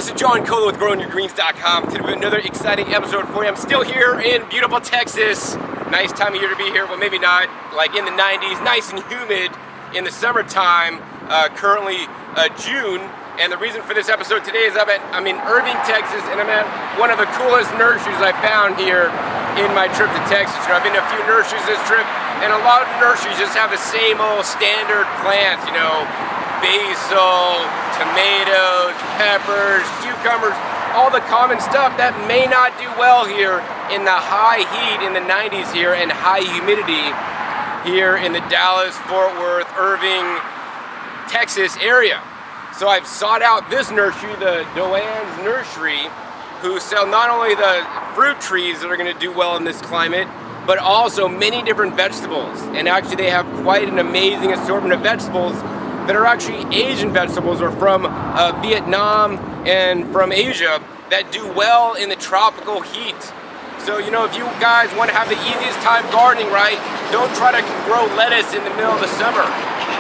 this is John Cola with GrowingYourGreens.com. Today we have another exciting episode for you. I'm still here in beautiful Texas. Nice time of year to be here, well maybe not, like in the 90s, nice and humid in the summertime, currently June. And the reason for this episode today is I'm in Irving, Texas, and I'm at one of the coolest nurseries I found here in my trip to Texas. You know, I've been to a few nurseries this trip, and a lot of nurseries just have the same old standard plants, you know, basil, tomatoes, peppers, cucumbers, all the common stuff that may not do well here in the high heat in the 90s here and high humidity here in the Dallas, Fort Worth, Irving, Texas area. So I've sought out this nursery, the Doan Nursery, who sell not only the fruit trees that are going to do well in this climate, but also many different vegetables. And actually they have quite an amazing assortment of vegetables that are actually Asian vegetables or from Vietnam and from Asia that do well in the tropical heat. So, you know, if you guys want to have the easiest time gardening, right, don't try to grow lettuce in the middle of the summer.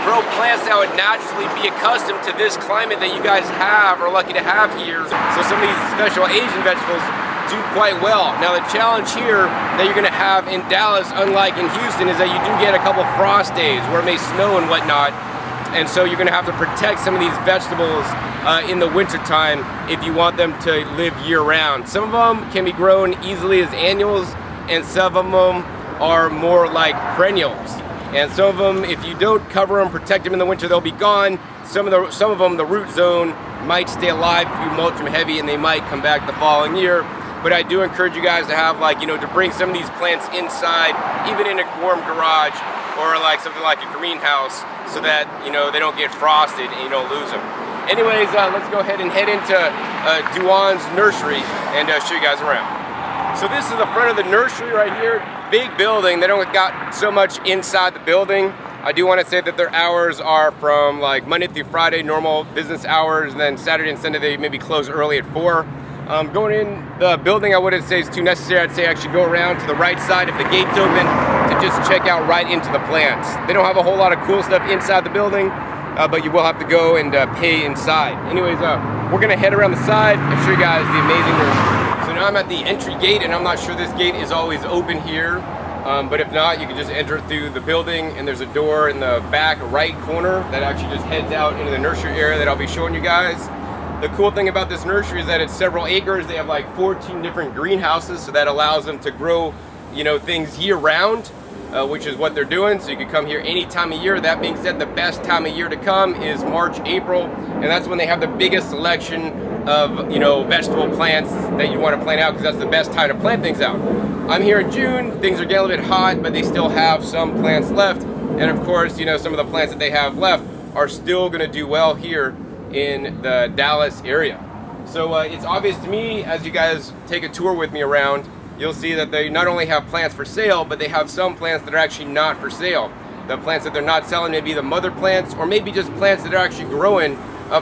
Grow plants that would naturally be accustomed to this climate that you guys have or lucky to have here. So some of these special Asian vegetables do quite well. Now the challenge here that you're going to have in Dallas, unlike in Houston, is that you do get a couple frost days where it may snow and whatnot. And so you're going to have to protect some of these vegetables in the wintertime if you want them to live year-round. Some of them can be grown easily as annuals, and some of them are more like perennials. And some of them, if you don't cover them, protect them in the winter, they'll be gone. Some of them, the root zone might stay alive if you mulch them heavy, and they might come back the following year. But I do encourage you guys to have, like, you know, to bring some of these plants inside, even in a warm garage or like something like a greenhouse, so that, you know, they don't get frosted and you don't lose them. Anyways, let's go ahead and head into Doan's nursery and show you guys around. So this is the front of the nursery right here. Big building. They don't got so much inside the building. I do want to say that their hours are from like Monday through Friday, normal business hours, and then Saturday and Sunday they maybe close early at 4. Going in the building, I wouldn't say it's too necessary. I'd say actually go around to the right side if the gate's open to just check out right into the plants. They don't have a whole lot of cool stuff inside the building, but you will have to go and pay inside. Anyways, we're gonna head around the side and show you guys the amazing nursery. So now I'm at the entry gate, and I'm not sure this gate is always open here, but if not, you can just enter through the building, and there's a door in the back right corner that actually just heads out into the nursery area that I'll be showing you guys. The cool thing about this nursery is that it's several acres. They have like 14 different greenhouses, so that allows them to grow, you know, things year round, which is what they're doing. So you can come here any time of year. That being said, the best time of year to come is March, April, and that's when they have the biggest selection of, you know, vegetable plants that you want to plant out, because that's the best time to plant things out. I'm here in June. Things are getting a little bit hot, but they still have some plants left. And of course, you know, some of the plants that they have left are still going to do well here in the Dallas area. So it's obvious to me, as you guys take a tour with me around, you'll see that they not only have plants for sale, but they have some plants that are actually not for sale. The plants that they're not selling may be the mother plants, or maybe just plants that are actually growing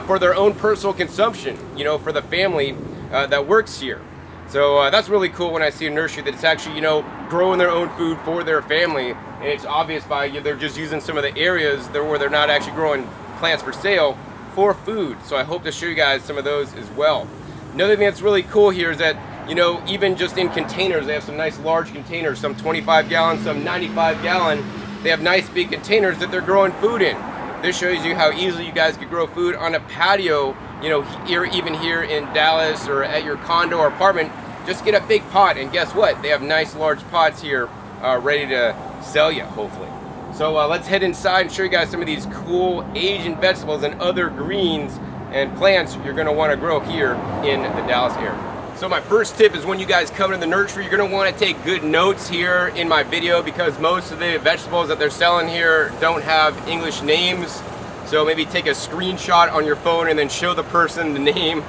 for their own personal consumption, you know, for the family that works here. So that's really cool when I see a nursery that's actually, you know, growing their own food for their family, and it's obvious by they're just using some of the areas where they're not actually growing plants for sale for food. So I hope to show you guys some of those as well. Another thing that's really cool here is that, you know, even just in containers, they have some nice large containers, some 25 gallon, some 95 gallon. They have nice big containers that they're growing food in. This shows you how easily you guys could grow food on a patio, you know, here, even here in Dallas or at your condo or apartment. Just get a big pot, and guess what? They have nice large pots here ready to sell you, hopefully. So let's head inside and show you guys some of these cool Asian vegetables and other greens and plants you're going to want to grow here in the Dallas area. So my first tip is when you guys come to the nursery, you're going to want to take good notes here in my video, because most of the vegetables that they're selling here don't have English names. So maybe take a screenshot on your phone and then show the person the name,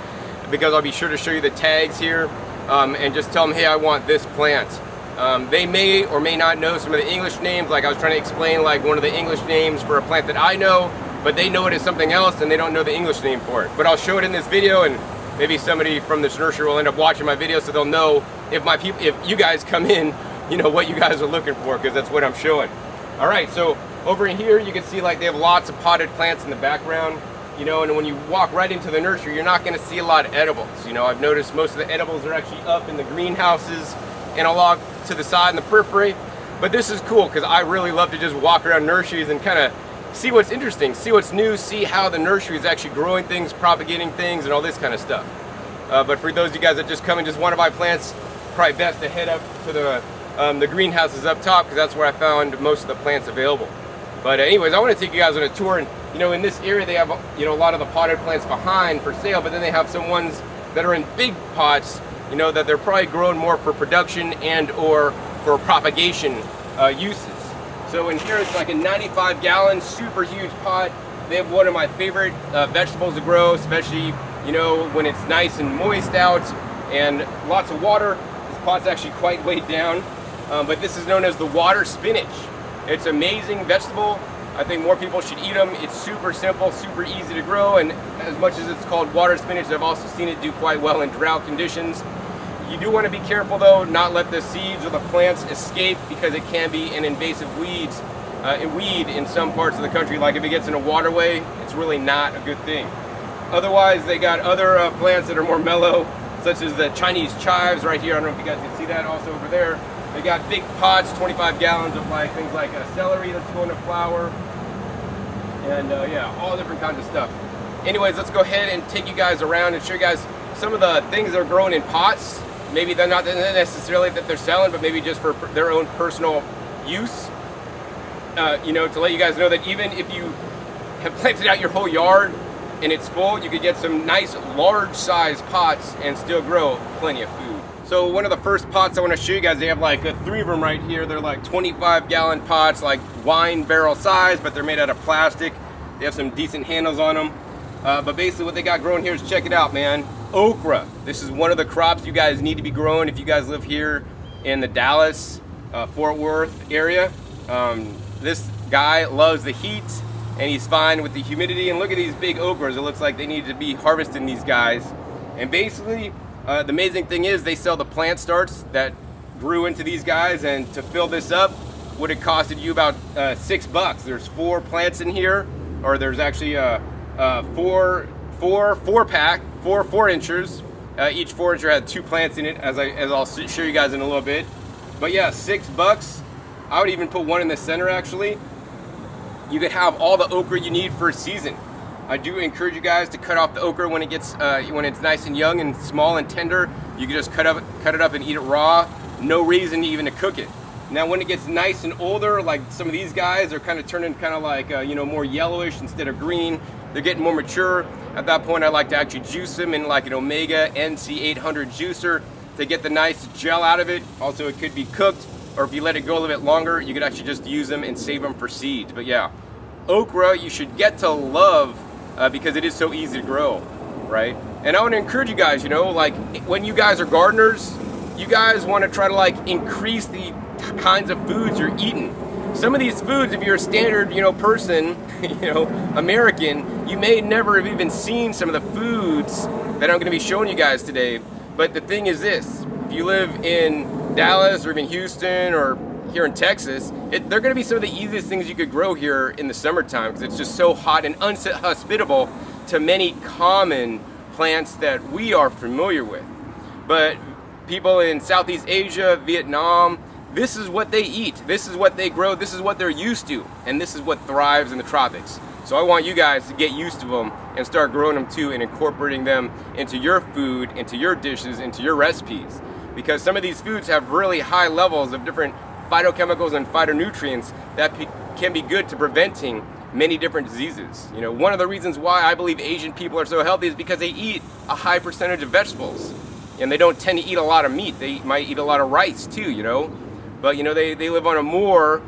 because I'll be sure to show you the tags here, and just tell them, hey, I want this plant. They may or may not know some of the English names. Like I was trying to explain like one of the English names for a plant that I know, but they know it as something else and they don't know the English name for it. But I'll show it in this video, and maybe somebody from this nursery will end up watching my video, so they'll know if you guys come in, you know, what you guys are looking for, because that's what I'm showing. All right, so over in here you can see like they have lots of potted plants in the background. you know, and when you walk right into the nursery, you're not going to see a lot of edibles. You know, I've noticed most of the edibles are actually up in the greenhouses and along to the side in the periphery. But this is cool because I really love to just walk around nurseries and kind of see what's interesting, see what's new, see how the nursery is actually growing things, propagating things, and all this kind of stuff. But for those of you guys that just come and just want to buy plants, probably best to head up to the greenhouses up top, because that's where I found most of the plants available. But anyways, I want to take you guys on a tour, and you know, in this area they have, you know, a lot of the potted plants behind for sale, but then they have some ones that are in big pots, you know, that they're probably grown more for production and or for propagation uses. So in here it's like a 95-gallon super huge pot. They have one of my favorite vegetables to grow, especially, you know, when it's nice and moist out and lots of water. This pot's actually quite weighed down, but this is known as the water spinach. It's an amazing vegetable. I think more people should eat them. It's super simple, super easy to grow, and as much as it's called water spinach, I've also seen it do quite well in drought conditions. You do want to be careful though, not let the seeds or the plants escape, because it can be an invasive weed in some parts of the country. Like if it gets in a waterway, it's really not a good thing. Otherwise, they got other plants that are more mellow, such as the Chinese chives right here. I don't know if you guys can see that also over there. They got big pots, 25 gallons of like things like celery that's going to flower, and yeah, all different kinds of stuff. Anyways, let's go ahead and take you guys around and show you guys some of the things that are grown in pots. Maybe they're not necessarily that they're selling, but maybe just for their own personal use. You know, to let you guys know that even if you have planted out your whole yard and it's full, you could get some nice large size pots and still grow plenty of food. So one of the first pots I want to show you guys, they have like 3 of them right here. They're like 25-gallon pots, like wine barrel size, but they're made out of plastic. They have some decent handles on them. But basically what they got growing here is, check it out, man. Okra. This is one of the crops you guys need to be growing if you guys live here in the Dallas, Fort Worth area. This guy loves the heat and he's fine with the humidity. And look at these big okras. It looks like they need to be harvesting these guys. And basically, the amazing thing is they sell the plant starts that grew into these guys, and to fill this up would have costed you about $6. There's 4 plants in here, or there's actually four pack, 4 inchers. Each 4 incher had 2 plants in it, as I'll show you guys in a little bit. But yeah, $6. I would even put one in the center actually. You could have all the okra you need for a season. I do encourage you guys to cut off the okra when it gets when it's nice and young and small and tender. You can just cut it up and eat it raw. No reason even to cook it. Now when it gets nice and older, like some of these guys are kind of turning kind of like you know, more yellowish instead of green. They're getting more mature. At that point, I like to actually juice them in like an Omega NC800 juicer to get the nice gel out of it. Also, it could be cooked, or if you let it go a little bit longer, you could actually just use them and save them for seeds. But yeah, okra you should get to love because it is so easy to grow, right? And I want to encourage you guys, you know, like when you guys are gardeners, you guys want to try to like increase the kinds of foods you're eating. Some of these foods, if you're a standard, you know, person, you know, American, you may never have even seen some of the foods that I'm going to be showing you guys today. But the thing is this: if you live in Dallas or even Houston or here in Texas, they're going to be some of the easiest things you could grow here in the summertime, because it's just so hot and unhospitable to many common plants that we are familiar with. But people in Southeast Asia, Vietnam, this is what they eat, this is what they grow, this is what they're used to, and this is what thrives in the tropics. So I want you guys to get used to them and start growing them too, and incorporating them into your food, into your dishes, into your recipes. Because some of these foods have really high levels of different phytochemicals and phytonutrients that can be good to preventing many different diseases. You know, one of the reasons why I believe Asian people are so healthy is because they eat a high percentage of vegetables. And they don't tend to eat a lot of meat. They might eat a lot of rice too, you know. But you know, they live on a more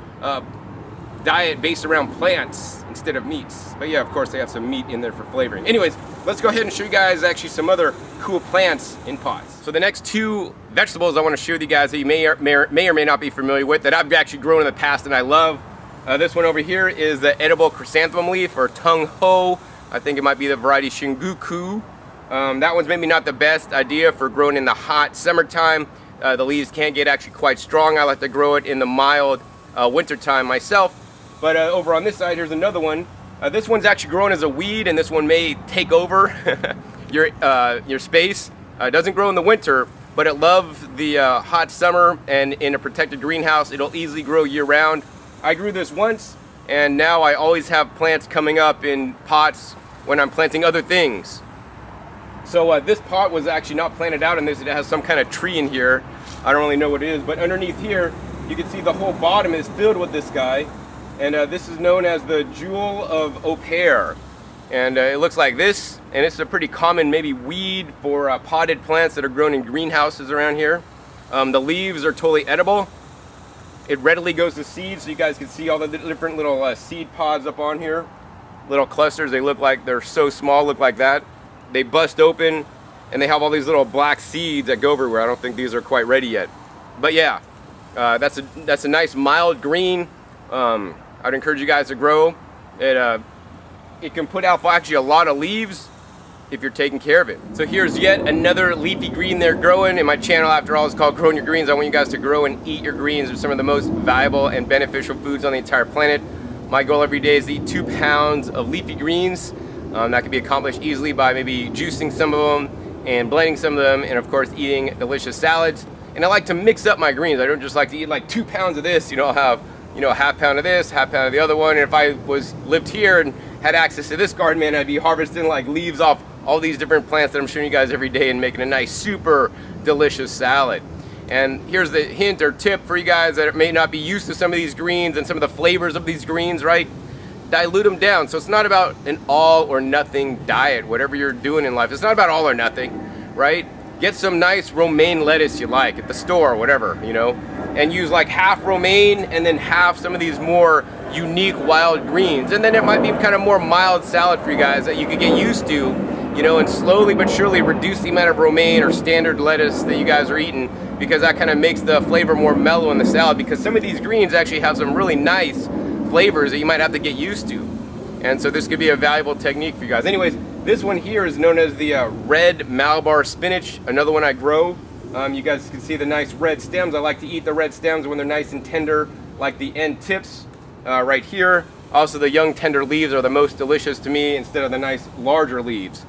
diet based around plants instead of meats. But yeah, of course they have some meat in there for flavoring. Anyways, let's go ahead and show you guys actually some other cool plants in pots. So the next 2 vegetables I want to share with you guys that you may or may not be familiar with, that I've actually grown in the past and I love. This one over here is the edible chrysanthemum leaf, or Tung Ho. I think it might be the variety Shinguku. That one's maybe not the best idea for growing in the hot summertime. The leaves can get actually quite strong. I like to grow it in the mild winter time myself. But over on this side, here's another one. This one's actually growing as a weed, and this one may take over your space. It doesn't grow in the winter, but it loves the hot summer, and in a protected greenhouse, it'll easily grow year-round. I grew this once, and now I always have plants coming up in pots when I'm planting other things. So this pot was actually not planted out, and it has some kind of tree in here. I don't really know what it is, but underneath here, you can see the whole bottom is filled with this guy. And this is known as the jewel of Opar. And it looks like this, and it's a pretty common maybe weed for potted plants that are grown in greenhouses around here. The leaves are totally edible. It readily goes to seed, so you guys can see all the different little seed pods up on here. Little clusters, they look like they're so small, look like that. They bust open, and they have all these little black seeds that go everywhere. I don't think these are quite ready yet. But yeah, that's a nice mild green. I'd encourage you guys to grow. It can put out actually a lot of leaves if you're taking care of it. So here's yet another leafy green they're growing. And my channel, after all, is called Growing Your Greens. I want you guys to grow and eat your greens. They're some of the most valuable and beneficial foods on the entire planet. My goal every day is to eat 2 pounds of leafy greens. That can be accomplished easily by maybe juicing some of them and blending some of them, and of course eating delicious salads. And I like to mix up my greens. I don't just like to eat like 2 pounds of this. I'll have a half pound of this, half pound of the other one. And if I lived here and had access to this garden, man, I'd be harvesting like leaves off all these different plants that I'm showing you guys every day and making a nice, super delicious salad. And here's the hint or tip for you guys that may not be used to some of these greens and some of the flavors of these greens, right? Dilute them down. So it's not about an all or nothing diet, whatever you're doing in life. It's not about all or nothing, right? Get some nice romaine lettuce you like at the store or whatever, and use like half romaine and then half some of these more unique wild greens. And then it might be kind of more mild salad for you guys that you could get used to, and slowly but surely reduce the amount of romaine or standard lettuce that you guys are eating, because that kind of makes the flavor more mellow in the salad, because some of these greens actually have some really nice flavors that you might have to get used to. And so this could be a valuable technique for you guys. Anyways, this one here is known as the Red Malabar Spinach, another one I grow. You guys can see the nice red stems. I like to eat the red stems when they're nice and tender, like the end tips right here. Also, the young tender leaves are the most delicious to me instead of the nice larger leaves.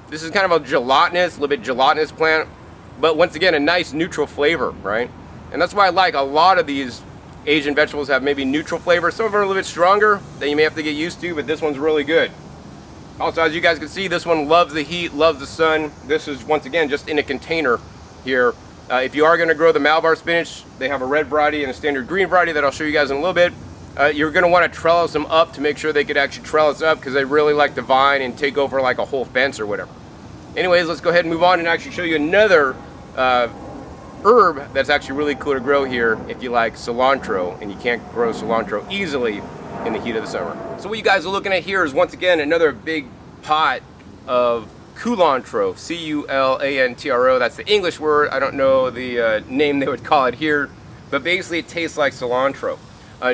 This is kind of a gelatinous, a little bit gelatinous plant, but once again, a nice neutral flavor, right? And that's why I like a lot of these Asian vegetables have maybe neutral flavor. Some of them are a little bit stronger that you may have to get used to, but this one's really good. Also, as you guys can see, this one loves the heat, loves the sun. This is, once again, just in a container here. If you are going to grow the Malabar spinach, they have a red variety and a standard green variety that I'll show you guys in a little bit. You're going to want to trellis them up to make sure they could actually trellis up, because they really like to vine and take over like a whole fence or whatever. Anyways, let's go ahead and move on and actually show you another herb that's actually really cool to grow here if you like cilantro, and you can't grow cilantro easily in the heat of the summer. So what you guys are looking at here is, once again, another big pot of Culantro, C-U-L-A-N-T-R-O. That's the English word. I don't know the name they would call it here, but basically it tastes like cilantro.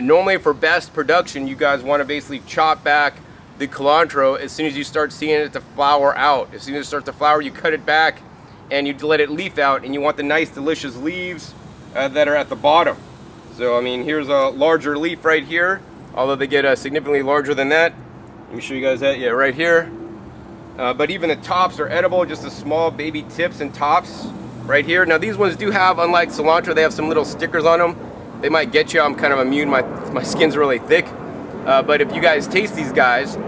Normally for best production, you guys want to basically chop back the culantro as soon as you start seeing it to flower out. As soon as it starts to flower, you cut it back and you let it leaf out, and you want the nice delicious leaves that are at the bottom. So I mean, here's a larger leaf right here, although they get significantly larger than that. Let me show you guys that, yeah, right here. But even the tops are edible, just the small baby tips and tops right here. Now these ones do have, unlike cilantro, they have some little stickers on them. They might get you. I'm kind of immune, my skin's really thick. But if you guys taste these guys,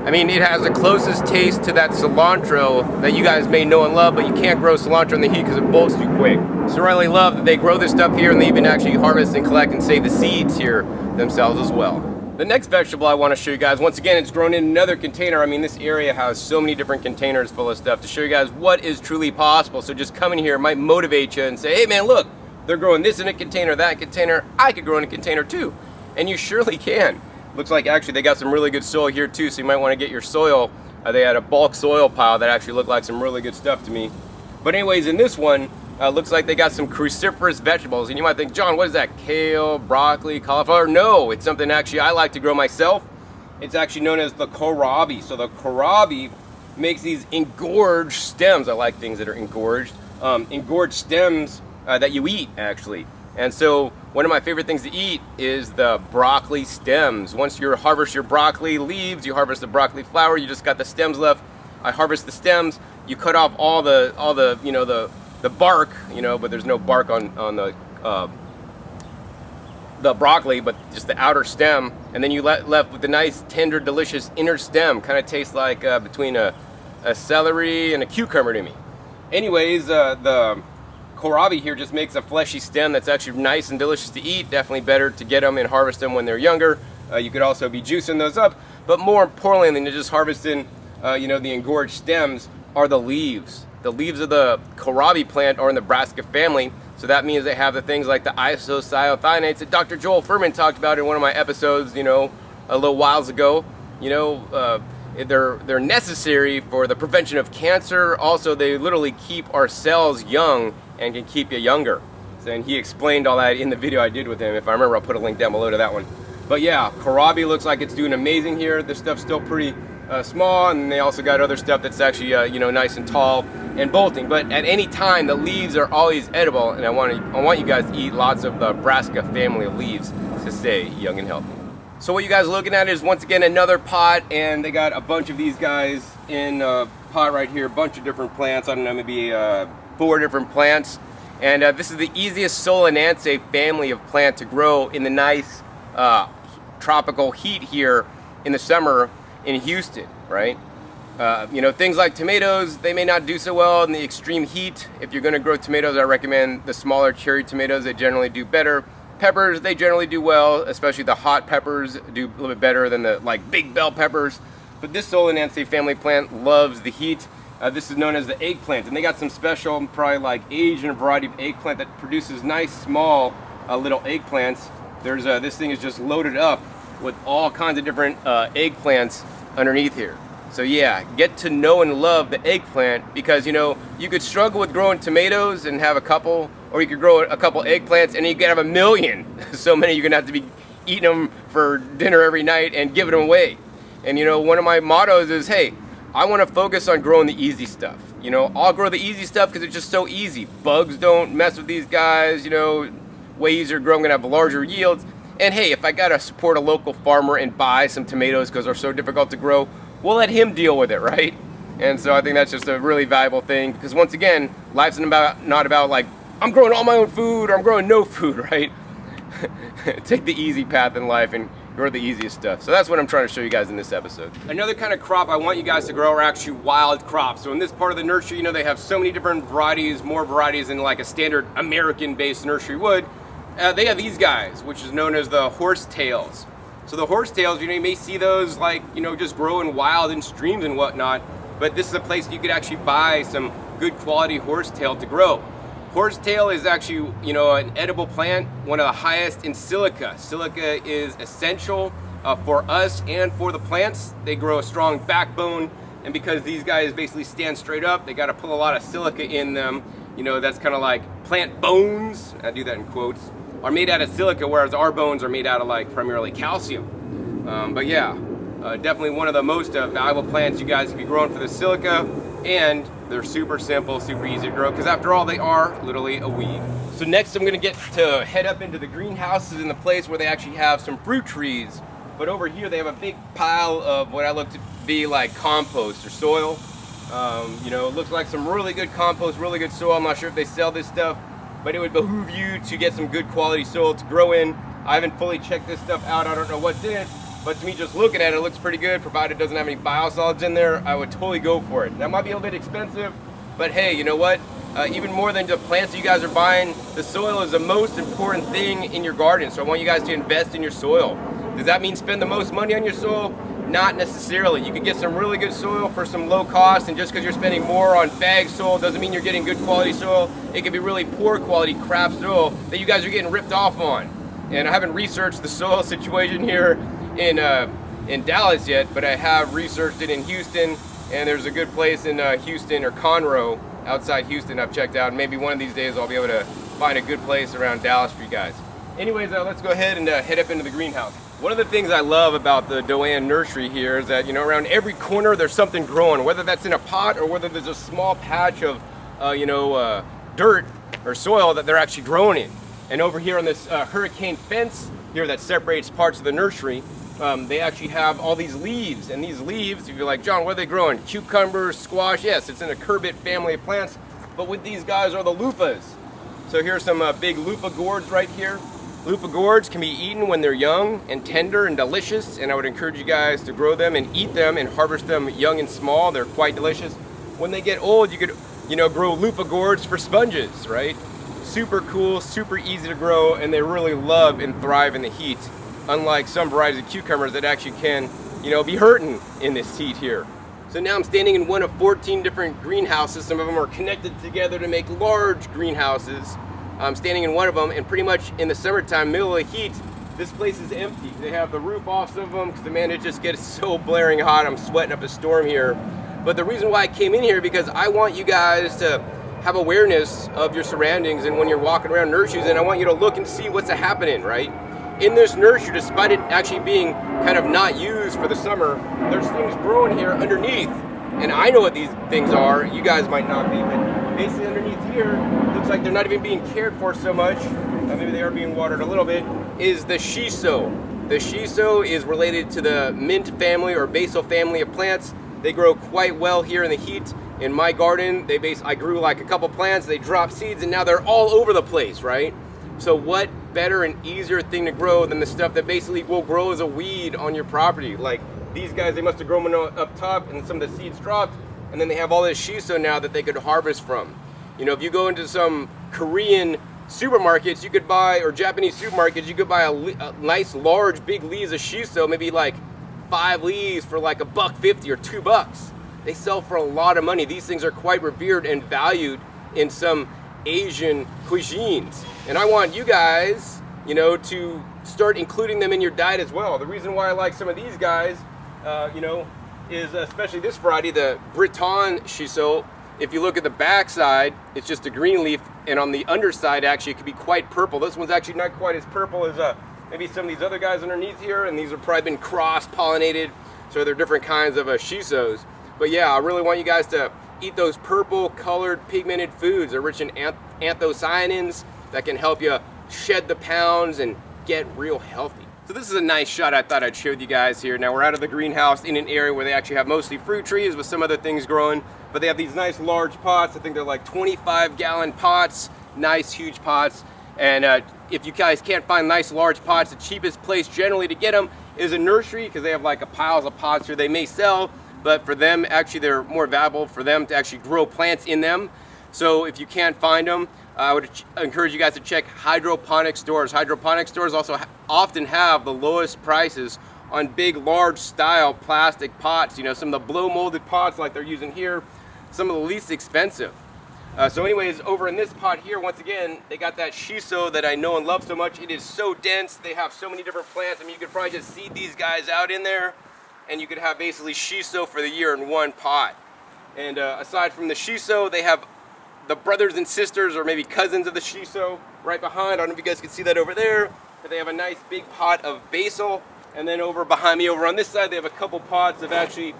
I mean, it has the closest taste to that cilantro that you guys may know and love, but you can't grow cilantro in the heat because it bolts too quick. So I really love that they grow this stuff here, and they even actually harvest and collect and save the seeds here themselves as well. The next vegetable I want to show you guys, once again, it's grown in another container. I mean, this area has so many different containers full of stuff to show you guys what is truly possible. So just coming here might motivate you and say, hey man, look, they're growing this in a container, that container, I could grow in a container too. And you surely can. Looks like actually they got some really good soil here too, so you might want to get your soil. They had a bulk soil pile that actually looked like some really good stuff to me. But anyways, in this one, looks like they got some cruciferous vegetables. And you might think, John, what is that? Kale, broccoli, cauliflower? No, it's something actually I like to grow myself. It's actually known as the Kohlrabi. So the Kohlrabi makes these engorged stems. I like things that are engorged. Engorged stems that you eat, actually. And so one of my favorite things to eat is the broccoli stems. Once you harvest your broccoli leaves, you harvest the broccoli flower, you just got the stems left. I harvest the stems, you cut off all the you know, the bark, you know, but there's no bark on the broccoli, but just the outer stem, and then you left with the nice, tender, delicious inner stem. Kind of tastes like between a celery and a cucumber to me. Anyways, the Kohlrabi here just makes a fleshy stem that's actually nice and delicious to eat. Definitely better to get them and harvest them when they're younger. You could also be juicing those up, but more importantly than just harvesting you know, the engorged stems are the leaves. The leaves of the Kohlrabi plant are in the Brassica family, so that means they have the things like the isocyanates that Dr. Joel Furman talked about in one of my episodes, you know, a little whiles ago. You know, they're necessary for the prevention of cancer. Also, they literally keep our cells young and can keep you younger. So, and he explained all that in the video I did with him. If I remember, I'll put a link down below to that one. But yeah, Kohlrabi looks like it's doing amazing here. This stuff's still pretty small, and they also got other stuff that's actually you know, nice and tall and bolting. But at any time, the leaves are always edible, and I want you guys to eat lots of the Brassica family of leaves to stay young and healthy. So what you guys are looking at is once again another pot, and they got a bunch of these guys in a pot right here, a bunch of different plants. I don't know, maybe 4 different plants, and this is the easiest Solanaceae family of plant to grow in the nice tropical heat here in the summer in Houston, right? You know, things like tomatoes, they may not do so well in the extreme heat. If you're going to grow tomatoes, I recommend the smaller cherry tomatoes. They generally do better. Peppers, they generally do well, especially the hot peppers do a little bit better than the like big bell peppers. But this Solanaceae family plant loves the heat. This is known as the eggplant, and they got some special, probably like Asian variety of eggplant that produces nice small little eggplants. There's this thing is just loaded up with all kinds of different eggplants underneath here. So yeah, get to know and love the eggplant, because you know, you could struggle with growing tomatoes and have a couple, or you could grow a couple eggplants and you could have a million. So many you're gonna have to be eating them for dinner every night and giving them away. And you know, one of my mottos is, hey, I want to focus on growing the easy stuff. You know, I'll grow the easy stuff because it's just so easy. Bugs don't mess with these guys, you know, way easier to grow, I'm gonna have larger yields. And hey, if I gotta support a local farmer and buy some tomatoes because they're so difficult to grow, we'll let him deal with it, right? And so I think that's just a really valuable thing, because once again, life's not about like, I'm growing all my own food or I'm growing no food, right? Take the easy path in life and grow the easiest stuff. So that's what I'm trying to show you guys in this episode. Another kind of crop I want you guys to grow are actually wild crops. So in this part of the nursery, you know, they have so many different varieties, more varieties than like a standard American-based nursery would. They have these guys, which is known as the horsetails. So the horsetails, you know, you may see those like, you know, just growing wild in streams and whatnot, but this is a place you could actually buy some good quality horsetail to grow. Horsetail is actually, you know, an edible plant, one of the highest in silica. Silica is essential for us and for the plants. They grow a strong backbone, and because these guys basically stand straight up, they got to pull a lot of silica in them. You know, that's kind of like plant bones, I do that in quotes, are made out of silica, whereas our bones are made out of like primarily calcium. But yeah, definitely one of the most valuable plants you guys can be growing for the silica, and they're super simple, super easy to grow, because after all, they are literally a weed. So next I'm gonna get to head up into the greenhouses in the place where they actually have some fruit trees. But over here they have a big pile of what I look to be like compost or soil. You know, it looks like some really good compost, really good soil. I'm not sure if they sell this stuff, but it would behoove you to get some good quality soil to grow in. I haven't fully checked this stuff out. I don't know what's in it, but to me, just looking at it, it looks pretty good. Provided it doesn't have any biosolids in there, I would totally go for it. That might be a little bit expensive, but hey, you know what? Even more than the plants that you guys are buying, the soil is the most important thing in your garden. So I want you guys to invest in your soil. Does that mean spend the most money on your soil? Not necessarily. You can get some really good soil for some low cost, and just because you're spending more on bag soil doesn't mean you're getting good quality soil. It can be really poor quality crap soil that you guys are getting ripped off on. And I haven't researched the soil situation here in Dallas yet, but I have researched it in Houston, and there's a good place in Houston, or Conroe, outside Houston, I've checked out. Maybe one of these days I'll be able to find a good place around Dallas for you guys. Anyways, let's go ahead and head up into the greenhouse. One of the things I love about the Doan Nursery here is that, you know, around every corner there's something growing, whether that's in a pot or whether there's a small patch of, you know, dirt or soil that they're actually growing in. And over here on this hurricane fence here that separates parts of the nursery, they actually have all these leaves. And these leaves, if you're like, John, what are they growing? Cucumbers, squash? Yes, it's in a curbit family of plants. But what these guys are the loofahs. So here's some big loofah gourds right here. Loofah gourds can be eaten when they're young and tender and delicious, and I would encourage you guys to grow them and eat them and harvest them young and small. They're quite delicious. When they get old, you could, grow loofah gourds for sponges, right? Super cool, super easy to grow, and they really love and thrive in the heat, unlike some varieties of cucumbers that actually can, be hurting in this heat here. So now I'm standing in one of 14 different greenhouses. Some of them are connected together to make large greenhouses. I'm standing in one of them, and pretty much in the summertime, middle of the heat, this place is empty. They have the roof off some of them because, man, it just gets so blaring hot. I'm sweating up a storm here. But the reason why I came in here, because I want you guys to have awareness of your surroundings and when you're walking around nurseries, and I want you to look and see what's happening, right? In this nursery, despite it actually being kind of not used for the summer, there's things growing here underneath. And I know what these things are. You guys might not be, but basically underneath here, looks like they're not even being cared for so much. Maybe they are being watered a little bit, is the shiso. The shiso is related to the mint family or basil family of plants. They grow quite well here in the heat. In my garden, I grew like a couple plants, they dropped seeds, and now they're all over the place, right? So what better and easier thing to grow than the stuff that basically will grow as a weed on your property? Like these guys, they must have grown up top and some of the seeds dropped, and then they have all this shiso now that they could harvest from. If you go into some Korean supermarkets, you could buy, or Japanese supermarkets, you could buy a nice large big leaves of shiso, maybe like 5 leaves for like $1.50 or $2. They sell for a lot of money. These things are quite revered and valued in some Asian cuisines. And I want you guys, to start including them in your diet as well. The reason why I like some of these guys, is especially this variety, the Britton Shiso. If you look at the back side, it's just a green leaf, and on the underside, actually, it could be quite purple. This one's actually not quite as purple as maybe some of these other guys underneath here, and these have probably been cross-pollinated, so they're different kinds of shisos. But yeah, I really want you guys to eat those purple-colored pigmented foods. They're rich in anthocyanins that can help you shed the pounds and get real healthy. So this is a nice shot I thought I'd show you guys here. Now we're out of the greenhouse in an area where they actually have mostly fruit trees with some other things growing, but they have these nice large pots. I think they're like 25-gallon pots, nice huge pots. And if you guys can't find nice large pots, the cheapest place generally to get them is a nursery, because they have like piles of pots here they may sell, but for them, actually, they're more valuable for them to actually grow plants in them. So if you can't find them, I would encourage you guys to check hydroponic stores. Hydroponic stores also often have the lowest prices on big, large style plastic pots. Some of the blow molded pots like they're using here, some of the least expensive. So anyways, over in this pot here, once again, they got that shiso that I know and love so much. It is so dense. They have so many different plants. You could probably just seed these guys out in there, and you could have basically shiso for the year in one pot. And aside from the shiso, they have the brothers and sisters, or maybe cousins of the shiso right behind. I don't know if you guys can see that over there, but they have a nice big pot of basil. And then over behind me, over on this side, they have a couple pots of actually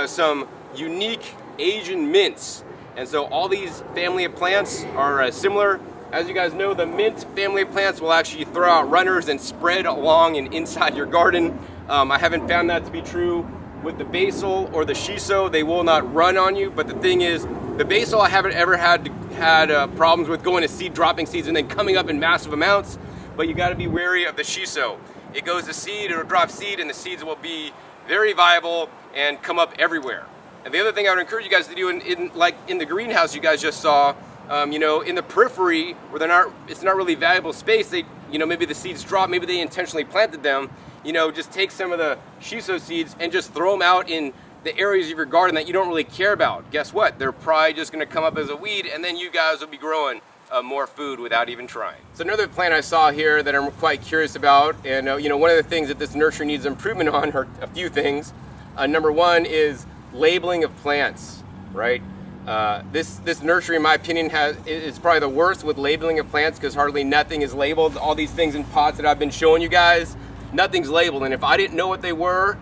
some unique Asian mints. And so all these family of plants are similar. As you guys know, the mint family of plants will actually throw out runners and spread along and inside your garden. I haven't found that to be true with the basil or the shiso. They will not run on you, but the thing is, the basil I haven't ever had problems with going to seed, dropping seeds, and then coming up in massive amounts. But you got to be wary of the shiso. It goes to seed, it'll drop seed, and the seeds will be very viable and come up everywhere. And the other thing I would encourage you guys to do, in the greenhouse you guys just saw, in the periphery where it's not really valuable space, maybe the seeds drop, maybe they intentionally planted them. Just take some of the shiso seeds and just throw them out in the areas of your garden that you don't really care about. Guess what? They're probably just going to come up as a weed, and then you guys will be growing more food without even trying. So another plant I saw here that I'm quite curious about, and one of the things that this nursery needs improvement on are a few things. Number one is labeling of plants, right? This nursery, in my opinion, is probably the worst with labeling of plants, because hardly nothing is labeled. All these things in pots that I've been showing you guys, nothing's labeled, and if I didn't know what they were,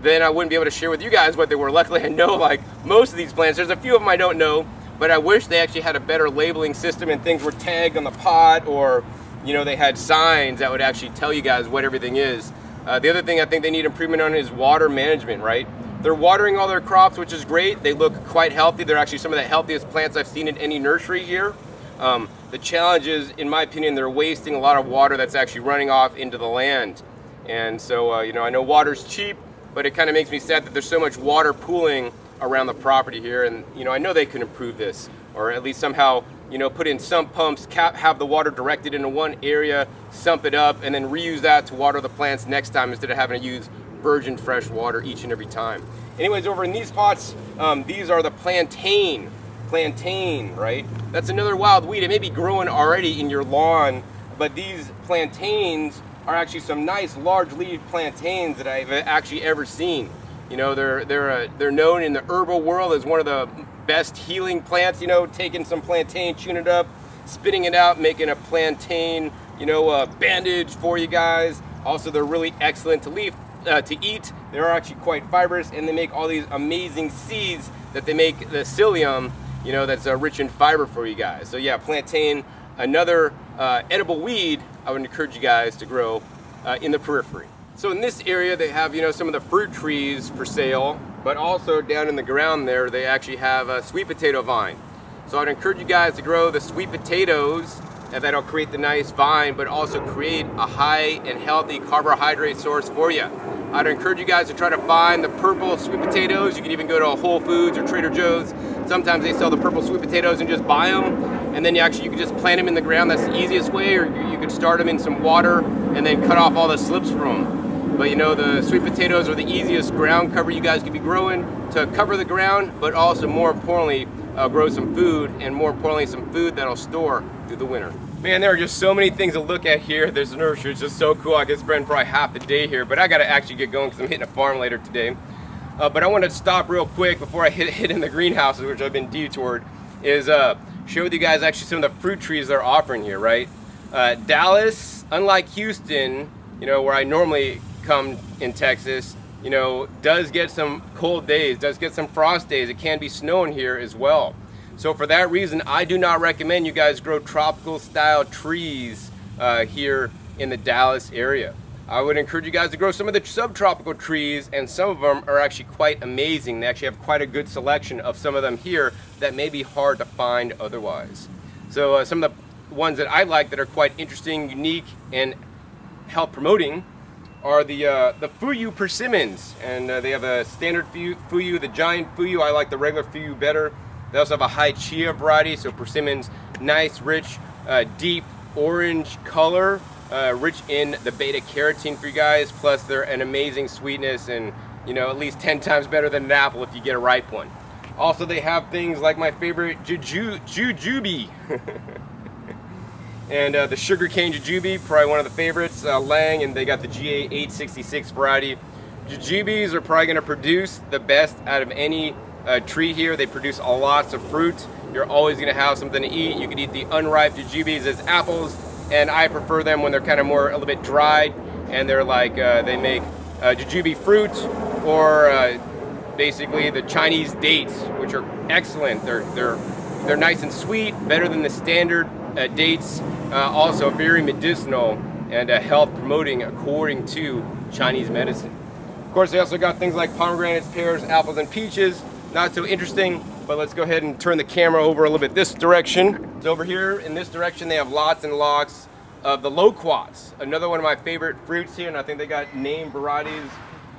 then I wouldn't be able to share with you guys what they were. Luckily, I know like most of these plants. There's a few of them I don't know, but I wish they actually had a better labeling system and things were tagged on the pot, or you know, they had signs that would actually tell you guys what everything is. The other thing I think they need improvement on is water management, right? They're watering all their crops, which is great. They look quite healthy. They're actually some of the healthiest plants I've seen in any nursery here. The challenge is, in my opinion, they're wasting a lot of water that's actually running off into the land. And so, you know, I know water's cheap, but it kind of makes me sad that there's so much water pooling around the property here. And, you know, I know they can improve this, or at least somehow, you know, put in sump pumps, have the water directed into one area, sump it up, and then reuse that to water the plants next time instead of having to use virgin fresh water each and every time. Anyways, over in these pots, these are the plantain, right? That's another wild weed. It may be growing already in your lawn, but these plantains are actually some nice large leaf plantains that I've actually ever seen. You know, they're known in the herbal world as one of the best healing plants. You know, taking some plantain, chewing it up, spitting it out, making a plantain, you know, bandage for you guys. Also, they're really excellent to eat. They're actually quite fibrous, and they make all these amazing seeds that they make the psyllium, you know, that's rich in fiber for you guys. So yeah, plantain, another edible weed I would encourage you guys to grow in the periphery. So in this area they have, you know, some of the fruit trees for sale, but also down in the ground there they actually have a sweet potato vine. So I'd encourage you guys to grow the sweet potatoes, and that'll create the nice vine, but also create a high and healthy carbohydrate source for you. I'd encourage you guys to try to find the purple sweet potatoes. You can even go to a Whole Foods or Trader Joe's. Sometimes they sell the purple sweet potatoes and just buy them, and then you can just plant them in the ground. That's the easiest way, or you could start them in some water and then cut off all the slips from them. But you know, the sweet potatoes are the easiest ground cover you guys could be growing to cover the ground, but also more importantly, grow some food, and more importantly, some food that'll store through the winter. Man, there are just so many things to look at here. This nursery is just so cool. I could spend probably half the day here, but I gotta actually get going because I'm hitting a farm later today. But I want to stop real quick before I hit in the greenhouses, which I've been detoured, is show you guys actually some of the fruit trees they're offering here, right? Dallas, unlike Houston, you know, where I normally come in Texas, you know, does get some cold days, does get some frost days. It can be snowing here as well. So for that reason, I do not recommend you guys grow tropical style trees here in the Dallas area. I would encourage you guys to grow some of the subtropical trees, and some of them are actually quite amazing. They actually have quite a good selection of some of them here that may be hard to find otherwise. So some of the ones that I like that are quite interesting, unique, and health promoting are the Fuyu persimmons, and they have a standard Fuyu, the giant Fuyu. I like the regular Fuyu better. They also have a high chia variety, so persimmons, nice, rich, deep orange color, rich in the beta carotene for you guys. Plus, they're an amazing sweetness, and you know, at least 10 times better than an apple if you get a ripe one. Also, they have things like my favorite jujube. And the sugarcane jujube, probably one of the favorites, Lang, and they got the GA 866 variety. Jujubes are probably going to produce the best out of any tree here. They produce lots of fruit. You're always going to have something to eat. You can eat the unripe jujubes as apples, and I prefer them when they're kind of more a little bit dried, and they're like they make jujube fruit, or basically the Chinese dates, which are excellent. They're nice and sweet, better than the standard dates. Also very medicinal and health promoting according to Chinese medicine. Of course, they also got things like pomegranates, pears, apples, and peaches. Not so interesting, but let's go ahead and turn the camera over a little bit this direction. So over here in this direction, they have lots and lots of the loquats, another one of my favorite fruits here, and I think they got named varieties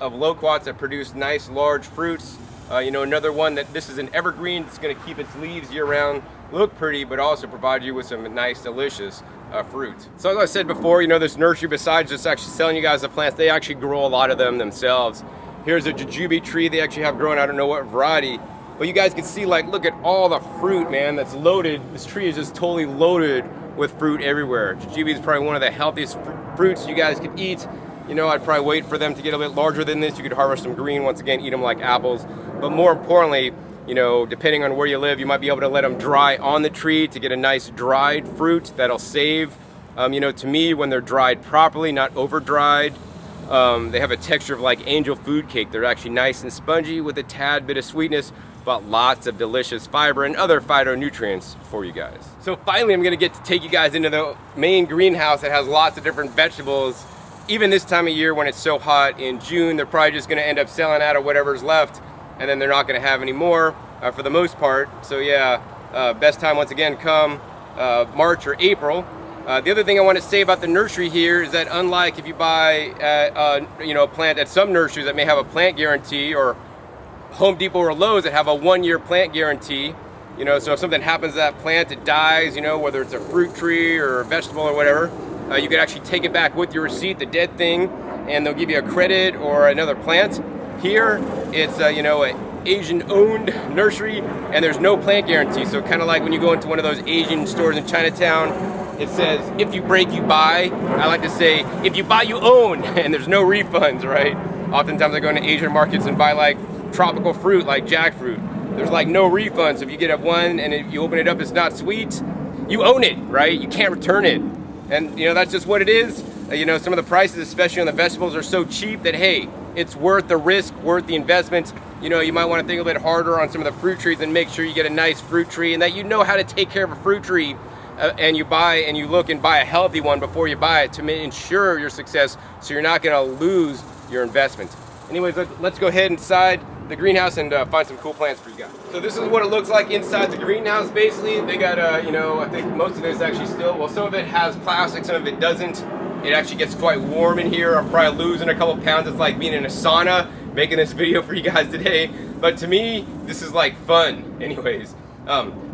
of loquats that produce nice large fruits. You know, another one that this is an evergreen. It's going to keep its leaves year round, look pretty, but also provide you with some nice, delicious fruit. So as I said before, you know, this nursery, besides just actually selling you guys the plants, they actually grow a lot of them themselves. Here's a jujube tree they actually have growing. I don't know what variety, but you guys can see, like, look at all the fruit, man, that's loaded. This tree is just totally loaded with fruit everywhere. Jujube is probably one of the healthiest fruits you guys could eat. You know, I'd probably wait for them to get a bit larger than this. You could harvest them green, once again, eat them like apples. But more importantly, you know, depending on where you live, you might be able to let them dry on the tree to get a nice dried fruit that'll save. You know, to me, when they're dried properly, not over dried, they have a texture of like angel food cake. They're actually nice and spongy with a tad bit of sweetness. but lots of delicious fiber and other phytonutrients for you guys. So finally, I'm gonna get to take you guys into the main greenhouse that has lots of different vegetables. Even this time of year when it's so hot in June, they're probably just gonna end up selling out of whatever's left, and then they're not gonna have any more for the most part. So yeah, best time once again come March or April. The other thing I want to say about the nursery here is that unlike if you buy a plant at some nurseries that may have a plant guarantee, or Home Depot or Lowe's that have a 1-year plant guarantee, so if something happens to that plant, it dies, whether it's a fruit tree or a vegetable or whatever, you can actually take it back with your receipt, the dead thing, and they'll give you a credit or another plant. Here, it's an Asian-owned nursery, and there's no plant guarantee. So kind of like when you go into one of those Asian stores in Chinatown, it says, if you break, you buy. I like to say, if you buy, you own, and there's no refunds, right? Oftentimes I go into Asian markets and buy like tropical fruit, like jackfruit. There's like no refunds. So if you get up one and if you open it up, it's not sweet, you own it, right? You can't return it. And that's just what it is. Some of the prices, especially on the vegetables, are so cheap that, hey, it's worth the risk, worth the investment. You might want to think a bit harder on some of the fruit trees and make sure you get a nice fruit tree and that you know how to take care of a fruit tree. And you look and buy a healthy one before you buy it to ensure your success, so you're not going to lose your investment. Anyways, let's go ahead inside the greenhouse and find some cool plants for you guys. So this is what it looks like inside the greenhouse. Basically, they got I think most of this actually still, well, some of it has plastic, some of it doesn't. It actually gets quite warm in here. I'm probably losing a couple pounds. It's like being in a sauna making this video for you guys today. But to me, this is like fun. Anyways.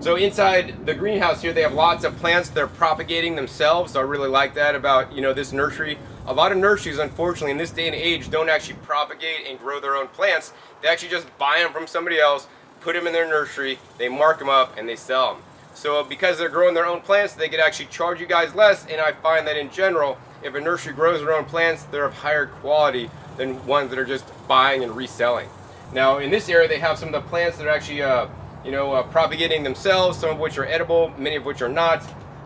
So inside the greenhouse here, they have lots of plants they're propagating themselves. So I really like that about, this nursery. A lot of nurseries, unfortunately, in this day and age, don't actually propagate and grow their own plants. They actually just buy them from somebody else, put them in their nursery, they mark them up, and they sell them. So because they're growing their own plants, they could actually charge you guys less. And I find that in general, if a nursery grows their own plants, they're of higher quality than ones that are just buying and reselling. Now, in this area, they have some of the plants that are actually propagating themselves, some of which are edible, many of which are not.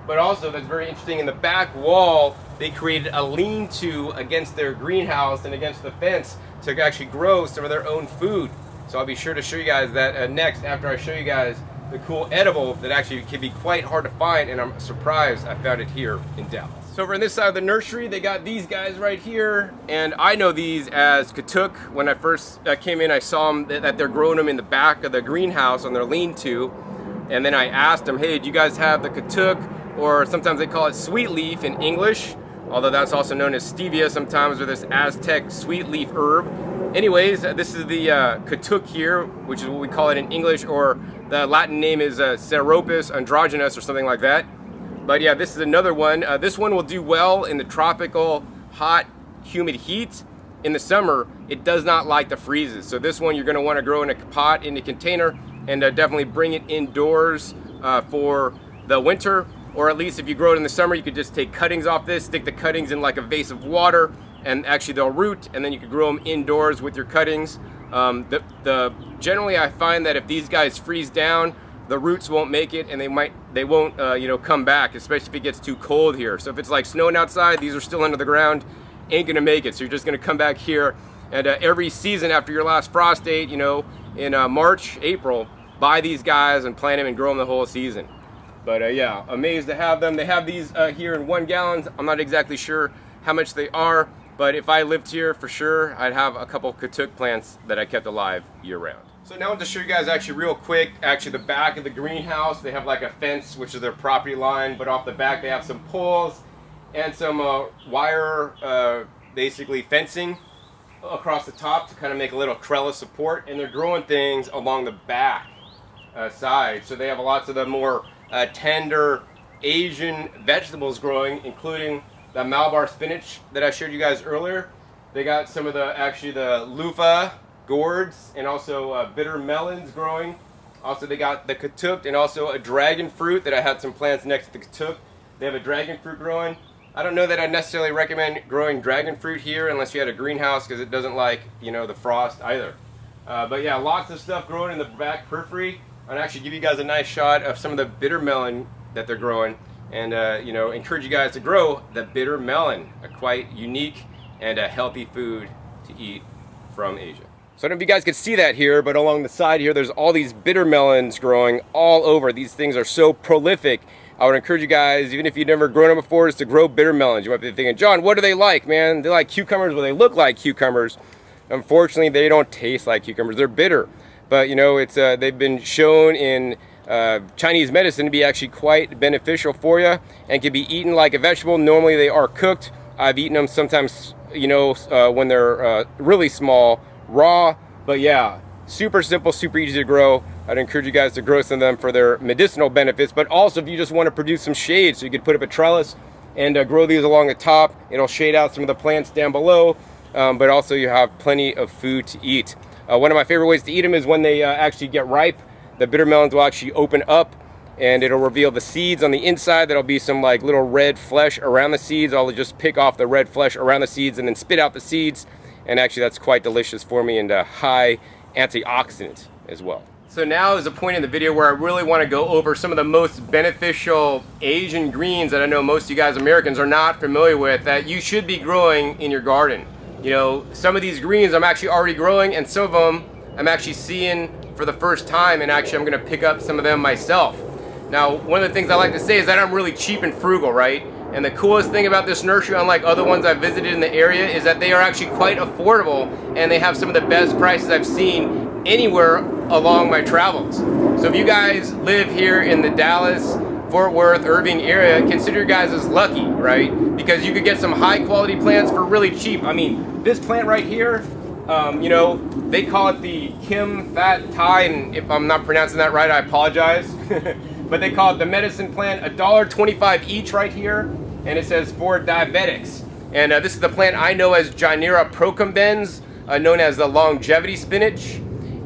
But also, that's very interesting, in the back wall, they created a lean-to against their greenhouse and against the fence to actually grow some of their own food. So I'll be sure to show you guys that next, after I show you guys the cool edible that actually can be quite hard to find, and I'm surprised I found it here in Dallas. So over on this side of the nursery, they got these guys right here, and I know these as katuk. When I first came in, I saw them that they're growing them in the back of the greenhouse on their lean-to, and then I asked them, hey, do you guys have the katuk, or sometimes they call it sweet leaf in English, although that's also known as stevia sometimes, or this Aztec sweet leaf herb. Anyways, this is the katuk here, which is what we call it in English, or the Latin name is Ceropus androgynous or something like that. But yeah, this is another one. This one will do well in the tropical, hot, humid heat. In the summer, it does not like the freezes. So this one you're going to want to grow in a pot, in a container, and definitely bring it indoors for the winter. Or at least if you grow it in the summer, you could just take cuttings off this, stick the cuttings in like a vase of water, and actually they'll root, and then you could grow them indoors with your cuttings. Generally, I find that if these guys freeze down, the roots won't make it, and they won't come back, especially if it gets too cold here. So if it's like snowing outside, these are still under the ground, ain't gonna make it. So you're just gonna come back here, and every season after your last frost date, in March, April, buy these guys and plant them and grow them the whole season. But yeah, amazed to have them. They have these here in 1 gallon. I'm not exactly sure how much they are, but if I lived here, for sure, I'd have a couple katuk plants that I kept alive year round. So now I want to show you guys actually real quick, the back of the greenhouse. They have like a fence, which is their property line, but off the back they have some poles and some wire, basically fencing across the top to kind of make a little trellis support, and they're growing things along the back side. So they have lots of the more tender Asian vegetables growing, including the Malabar spinach that I showed you guys earlier. They got some of the loofah gourds, and also bitter melons growing. Also they got the katuk, and also a dragon fruit that I had some plants next to the katuk. They have a dragon fruit growing. I don't know that I necessarily recommend growing dragon fruit here unless you had a greenhouse, because it doesn't like the frost either. But yeah, lots of stuff growing in the back periphery. I'll actually give you guys a nice shot of some of the bitter melon that they're growing, and encourage you guys to grow the bitter melon, a quite unique and a healthy food to eat from Asia. So I don't know if you guys can see that here, but along the side here, there's all these bitter melons growing all over. These things are so prolific. I would encourage you guys, even if you've never grown them before, is to grow bitter melons. You might be thinking, John, what do they like, man? They like cucumbers, well, they look like cucumbers. Unfortunately, they don't taste like cucumbers. They're bitter. But, you know, it's they've been shown in Chinese medicine to be actually quite beneficial for you and can be eaten like a vegetable. Normally, they are cooked. I've eaten them sometimes, you know, when they're really small, raw. But yeah, super simple, super easy to grow. I'd encourage you guys to grow some of them for their medicinal benefits, but also if you just want to produce some shade, so you could put up a trellis and grow these along the top. It'll shade out some of the plants down below, but also you have plenty of food to eat. One of my favorite ways to eat them is when they actually get ripe. The bitter melons will actually open up and it'll reveal the seeds on the inside. There'll be some like little red flesh around the seeds. I'll just pick off the red flesh around the seeds and then spit out the seeds. And actually that's quite delicious for me and high antioxidant as well. So now is a point in the video where I really want to go over some of the most beneficial Asian greens that I know most of you guys Americans are not familiar with that you should be growing in your garden. You know, some of these greens I'm actually already growing and some of them I'm actually seeing for the first time, and actually I'm going to pick up some of them myself. Now, one of the things I like to say is that I'm really cheap and frugal, right? And the coolest thing about this nursery, unlike other ones I've visited in the area, is that they are actually quite affordable and they have some of the best prices I've seen anywhere along my travels. So if you guys live here in the Dallas, Fort Worth, Irving area, consider you guys as lucky, right? Because you could get some high quality plants for really cheap. I mean, this plant right here, you know, they call it the Kim Fat Thai, and if I'm not pronouncing that right, I apologize. But they call it the medicine plant, $1.25 each right here, and it says for diabetics. And this is the plant I know as Gynera procumbens, known as the longevity spinach.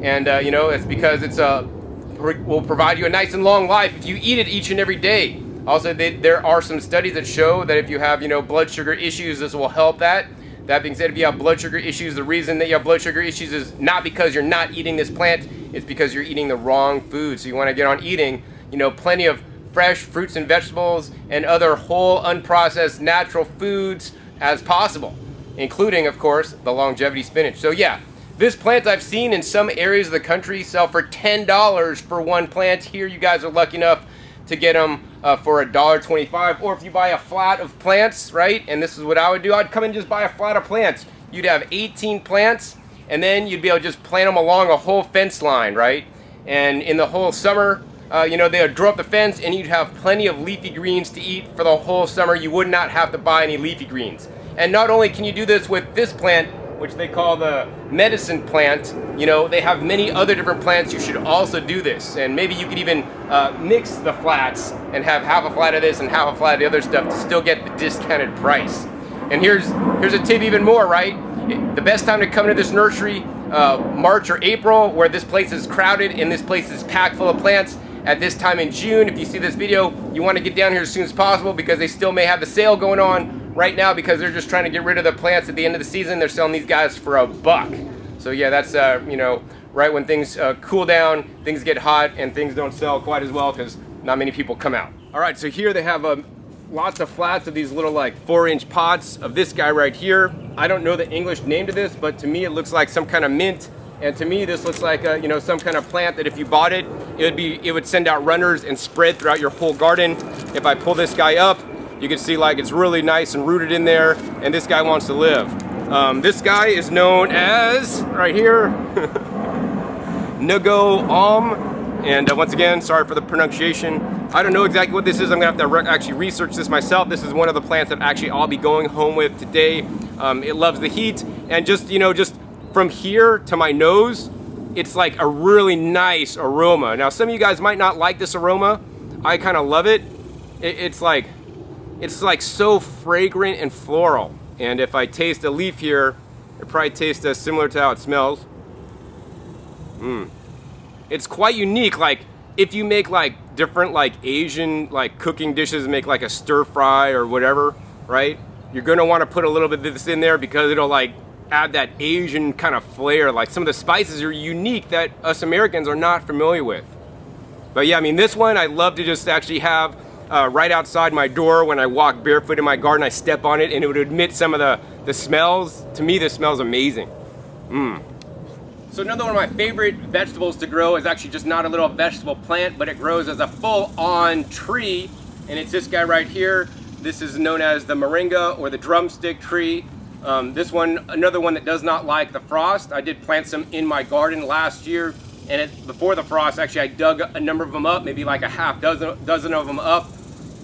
And you know, it's because it's will provide you a nice and long life if you eat it each and every day. Also, there are some studies that show that if you have, you know, blood sugar issues, this will help that. That being said, if you have blood sugar issues, the reason that you have blood sugar issues is not because you're not eating this plant, it's because you're eating the wrong food. So you want to get on eating, you know, plenty of fresh fruits and vegetables and other whole, unprocessed, natural foods as possible, including, of course, the longevity spinach. So yeah, this plant I've seen in some areas of the country sell for $10 for one plant. Here you guys are lucky enough to get them for $1.25, or if you buy a flat of plants, right? And this is what I would do. I'd come and just buy a flat of plants. You'd have 18 plants, and then you'd be able to just plant them along a whole fence line, right? And in the whole summer, you know, they would draw up the fence, and you'd have plenty of leafy greens to eat for the whole summer. You would not have to buy any leafy greens. And not only can you do this with this plant, which they call the medicine plant, you know, they have many other different plants. You should also do this, and maybe you could even mix the flats and have half a flat of this and half a flat of the other stuff to still get the discounted price. And here's a tip even more, right? The best time to come to this nursery, March or April, where this place is crowded and this place is packed full of plants. At this time in June, if you see this video, you want to get down here as soon as possible because they still may have the sale going on right now because they're just trying to get rid of the plants at the end of the season. They're selling these guys for $1. So yeah, that's you know, right when things cool down, things get hot, and things don't sell quite as well because not many people come out. All right, so here they have lots of flats of these little like 4-inch pots of this guy right here. I don't know the English name to this, but to me it looks like some kind of mint. And to me, this looks like you know, some kind of plant that if you bought it, it would send out runners and spread throughout your whole garden. If I pull this guy up, you can see like it's really nice and rooted in there, and this guy wants to live. This guy is known as, right here, Ngo-Om. And once again, sorry for the pronunciation. I don't know exactly what this is. I'm gonna have to actually research this myself. This is one of the plants that actually I'll be going home with today. It loves the heat, and just, you know, just from here to my nose, it's like a really nice aroma. Now, some of you guys might not like this aroma. I kind of love it. It's like so fragrant and floral. And if I taste a leaf here, it probably tastes similar to how it smells. It's quite unique. Like if you make like different like Asian like cooking dishes, make like a stir fry or whatever, right? You're gonna want to put a little bit of this in there because it'll like add that Asian kind of flair. Like some of the spices are unique that us Americans are not familiar with. But yeah, I mean, this one I love to just actually have right outside my door when I walk barefoot in my garden. I step on it and it would emit some of the smells. To me, this smells amazing. So another one of my favorite vegetables to grow is actually just not a little vegetable plant, but it grows as a full-on tree, and it's this guy right here. This is known as the Moringa or the drumstick tree. This one, another one that does not like the frost. I did plant some in my garden last year, and before the frost, actually I dug a number of them up, maybe like a half dozen of them up,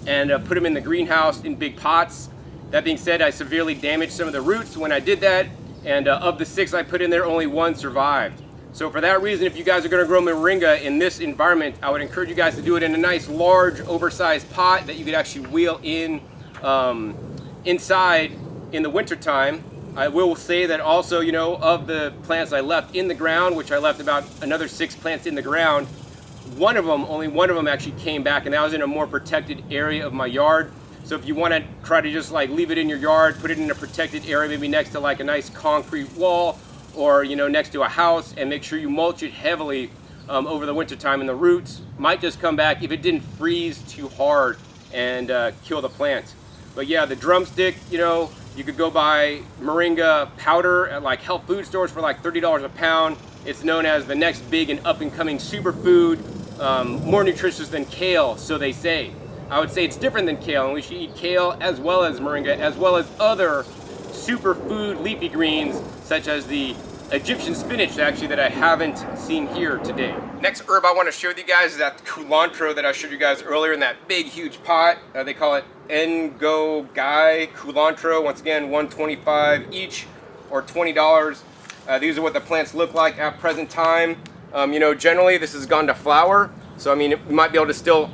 and put them in the greenhouse in big pots. That being said, I severely damaged some of the roots when I did that, and of the 6 I put in there, only 1 survived. So for that reason, if you guys are going to grow moringa in this environment, I would encourage you guys to do it in a nice large oversized pot that you could actually wheel in inside in the winter time. I will say that also, you know, of the plants I left in the ground, which I left about another 6 plants in the ground, only one of them actually came back, and that was in a more protected area of my yard. So if you want to try to just like leave it in your yard, put it in a protected area, maybe next to like a nice concrete wall, or you know, next to a house, and make sure you mulch it heavily over the winter time, and the roots might just come back if it didn't freeze too hard and kill the plant. But yeah, the drumstick, you know, you could go buy moringa powder at like health food stores for like $30 a pound. It's known as the next big and up and coming superfood, more nutritious than kale, so they say. I would say it's different than kale, and we should eat kale as well as moringa, as well as other superfood leafy greens, such as the Egyptian spinach, actually, that I haven't seen here today. Next herb I want to show you guys is that culantro that I showed you guys earlier in that big, huge pot. They call it Ngo Gai culantro. Once again, $1.25 each, or $20. These are what the plants look like at present time. You know, generally this has gone to flower, so I mean, you might be able to still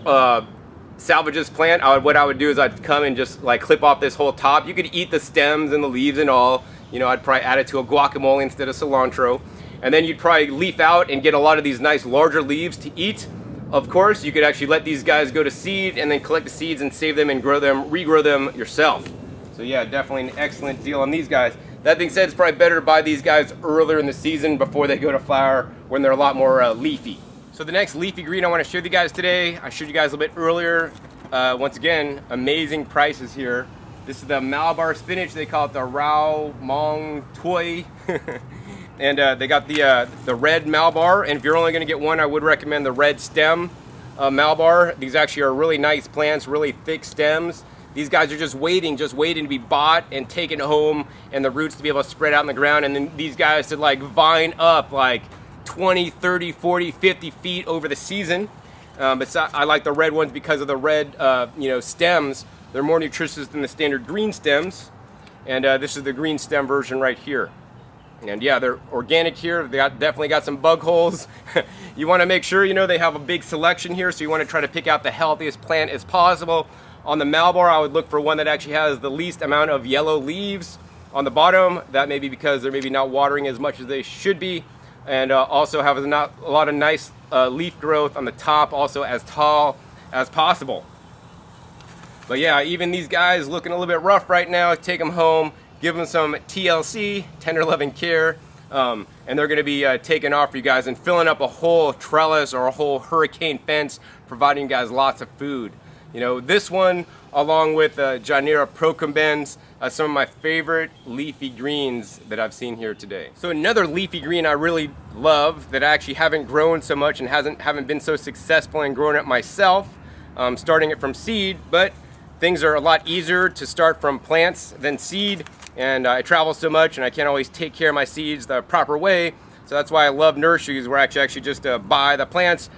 salvage this plant. What I would do is I'd come and just like clip off this whole top. You could eat the stems and the leaves and all. You know, I'd probably add it to a guacamole instead of cilantro. And then you'd probably leaf out and get a lot of these nice larger leaves to eat. Of course, you could actually let these guys go to seed and then collect the seeds and save them and grow them, regrow them yourself. So yeah, definitely an excellent deal on these guys. That being said, it's probably better to buy these guys earlier in the season before they go to flower, when they're a lot more leafy. So the next leafy green I want to show you guys today, I showed you guys a little bit earlier. Once again, amazing prices here. This is the Malabar spinach. They call it the Rao Mong Toi. And they got the red Malabar. And if you're only going to get one, I would recommend the Red Stem Malabar. These actually are really nice plants, really thick stems. These guys are just waiting to be bought and taken home, and the roots to be able to spread out in the ground. And then these guys to like vine up like 20, 30, 40, 50 feet over the season. But I like the red ones because of the red you know, stems. They're more nutritious than the standard green stems. And this is the green stem version right here. And yeah, they're organic here. They definitely got some bug holes. You want to make sure, you know, they have a big selection here, so you want to try to pick out the healthiest plant as possible. On the Malabar, I would look for one that actually has the least amount of yellow leaves on the bottom. That may be because they're maybe not watering as much as they should be. And also have a lot of nice leaf growth on the top, also as tall as possible. But yeah, even these guys looking a little bit rough right now, take them home, give them some TLC, tender loving care, and they're going to be taking off for you guys and filling up a whole trellis or a whole hurricane fence, providing you guys lots of food. You know, this one, along with Janira procumbens, some of my favorite leafy greens that I've seen here today. So another leafy green I really love that I actually haven't grown so much and haven't been so successful in growing it myself, starting it from seed, but things are a lot easier to start from plants than seed, and I travel so much and I can't always take care of my seeds the proper way. So that's why I love nurseries, where I actually just buy the plants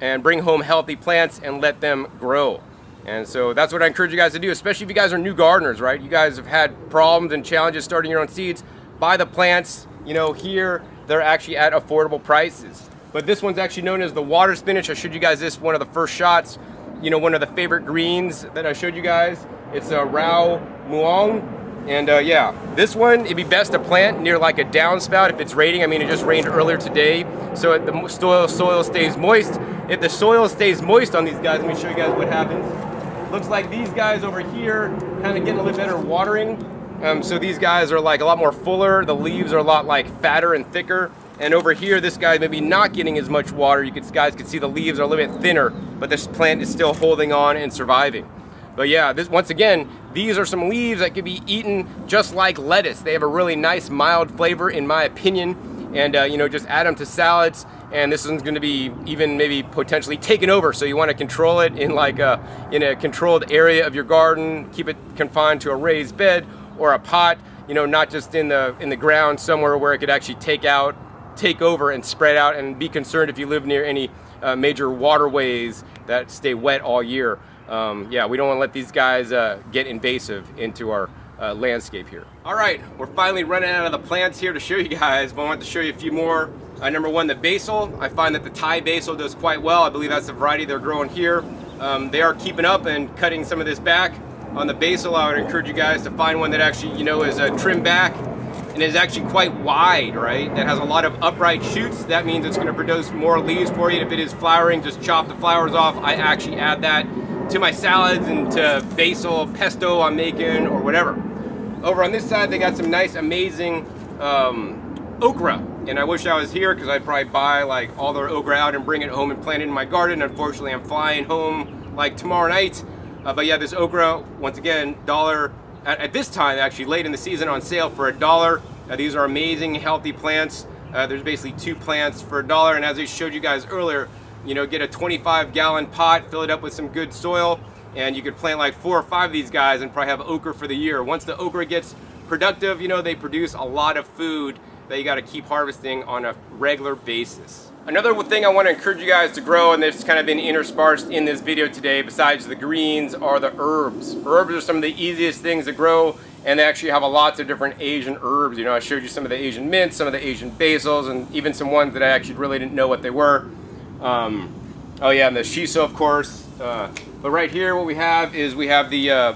and bring home healthy plants and let them grow. And so that's what I encourage you guys to do, especially if you guys are new gardeners, right? You guys have had problems and challenges starting your own seeds. Buy the plants, you know, here they're actually at affordable prices. But this one's actually known as the water spinach. I showed you guys this one of the first shots. You know, one of the favorite greens that I showed you guys. It's a Rao Muong. And yeah, this one, it'd be best to plant near like a downspout if it's raining. I mean, it just rained earlier today, so the soil stays moist. If the soil stays moist on these guys, let me show you guys what happens. Looks like these guys over here kind of getting a little better watering. So these guys are like a lot more fuller. The leaves are a lot like fatter and thicker. And over here, this guy maybe not getting as much water. You guys can see the leaves are a little bit thinner, but this plant is still holding on and surviving. But yeah, once again, these are some leaves that could be eaten just like lettuce. They have a really nice mild flavor, in my opinion. and just add them to salads. And this one's going to be even maybe potentially taken over, so you want to control it in in a controlled area of your garden. Keep it confined to a raised bed or a pot, not just in the ground somewhere where it could actually take over and spread out. And be concerned if you live near any major waterways that stay wet all year. Yeah, we don't want to let these guys get invasive into our landscape here. All right, we're finally running out of the plants here to show you guys, but I want to show you a few more. Number one, the basil. I find that the Thai basil does quite well. I believe that's the variety they're growing here. They are keeping up and cutting some of this back. On the basil, I would encourage you guys to find one that actually, is trimmed back and is actually quite wide, right? That has a lot of upright shoots. That means it's going to produce more leaves for you. If it is flowering, just chop the flowers off. I actually add that to my salads and to basil pesto I'm making or whatever. Over on this side, they got some nice, amazing okra. And I wish I was here because I'd probably buy like all their okra out and bring it home and plant it in my garden. Unfortunately, I'm flying home like tomorrow night. But yeah, this okra, once again, $1 at this time, actually late in the season, on sale for $1. These are amazing, healthy plants. There's basically 2 plants for $1. And as I showed you guys earlier, get a 25-gallon pot, fill it up with some good soil, and you could plant like 4 or 5 of these guys and probably have okra for the year. Once the okra gets productive, they produce a lot of food that you got to keep harvesting on a regular basis. Another thing I want to encourage you guys to grow, and this kind of been interspersed in this video today, besides the greens, are the herbs. Herbs are some of the easiest things to grow, and they actually have lots of different Asian herbs. I showed you some of the Asian mints, some of the Asian basils, and even some ones that I actually really didn't know what they were. Oh yeah, and the shiso, of course. But right here, what we have is the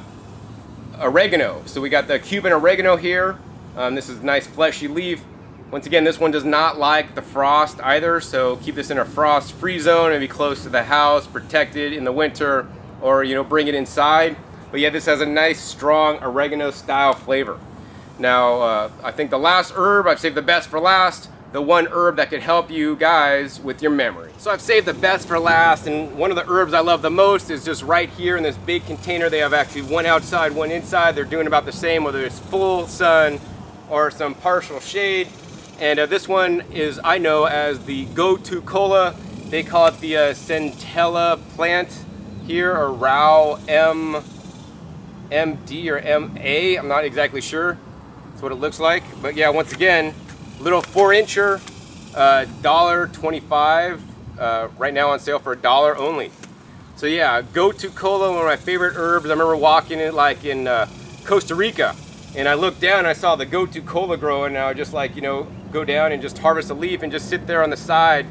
oregano. So we got the Cuban oregano here. This is a nice fleshy leaf. Once again, this one does not like the frost either, so keep this in a frost-free zone and be close to the house, protected in the winter, or bring it inside. But yeah, this has a nice, strong oregano-style flavor. Now, I think the last herb, I've saved the best for last, the one herb that could help you guys with your memory. So I've saved the best for last, and one of the herbs I love the most is just right here in this big container. They have actually one outside, one inside. They're doing about the same, whether it's full sun or some partial shade. And this one is, I know, as the go-to cola. They call it the Centella plant here, or Rao MD or MA. I'm not exactly sure. That's what it looks like. But yeah, once again, little 4-incher, $1.25. Right now on sale for $1 only. So yeah, go-to cola, one of my favorite herbs. I remember walking it like in Costa Rica, and I looked down and I saw the go-to cola growing, and I would just like, go down and just harvest a leaf and just sit there on the side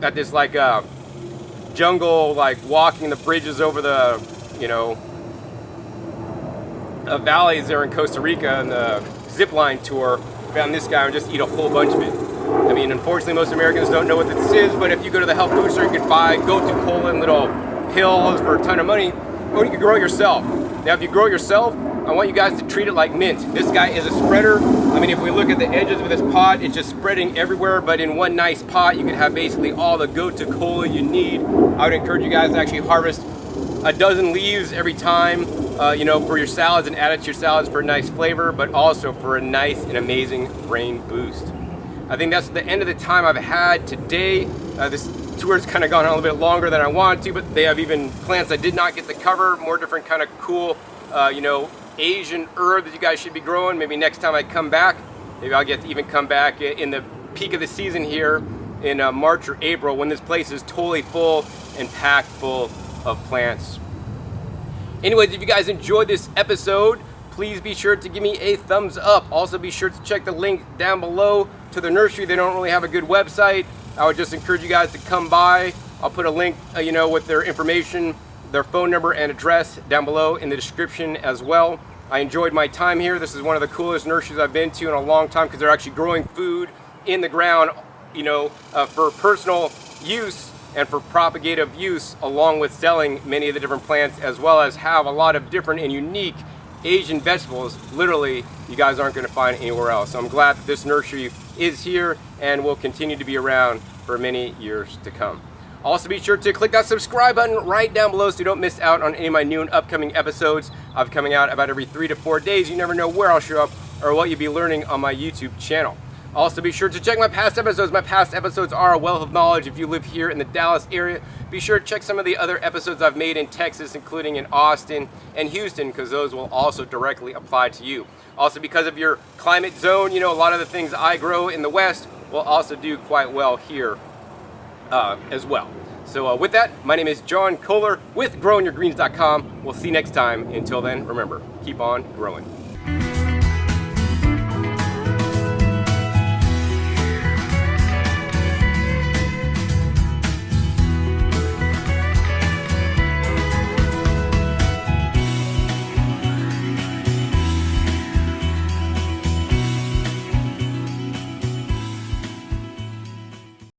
at this like jungle, like walking the bridges over the, valleys there in Costa Rica, and the zip line tour. Found this guy and just eat a whole bunch of it. I mean, unfortunately, most Americans don't know what this is, but if you go to the health food store, you can buy go-to cola in little pills for a ton of money, or you can grow it yourself. Now, if you grow it yourself, I want you guys to treat it like mint. This guy is a spreader. I mean, if we look at the edges of this pot, it's just spreading everywhere, but in one nice pot, you can have basically all the go-to cola you need. I would encourage you guys to actually harvest a dozen leaves every time, for your salads, and add it to your salads for a nice flavor, but also for a nice and amazing brain boost. I think that's the end of the time I've had today. This tour has kind of gone on a little bit longer than I wanted to, but they have even plants I did not get to cover, more different kind of cool, Asian herb that you guys should be growing. Maybe next time I come back, maybe I'll get to even come back in the peak of the season here in March or April, when this place is totally full and packed full of plants. Anyways, if you guys enjoyed this episode, please be sure to give me a thumbs up. Also be sure to check the link down below to the nursery. They don't really have a good website. I would just encourage you guys to come by. I'll put a link, with their information, their phone number and address down below in the description as well. I enjoyed my time here. This is one of the coolest nurseries I've been to in a long time, because they're actually growing food in the ground, for personal use and for propagative use, along with selling many of the different plants, as well as have a lot of different and unique Asian vegetables. Literally, you guys aren't going to find anywhere else. So I'm glad that this nursery is here and will continue to be around for many years to come. Also, be sure to click that subscribe button right down below so you don't miss out on any of my new and upcoming episodes. I'll be coming out about every 3 to 4 days. You never know where I'll show up or what you'll be learning on my YouTube channel. Also, be sure to check my past episodes. My past episodes are a wealth of knowledge. If you live here in the Dallas area, be sure to check some of the other episodes I've made in Texas, including in Austin and Houston, because those will also directly apply to you. Also, because of your climate zone, you know, a lot of the things I grow in the West will also do quite well here as well. So with that, my name is John Kohler with growingyourgreens.com. We'll see you next time. Until then, remember, keep on growing.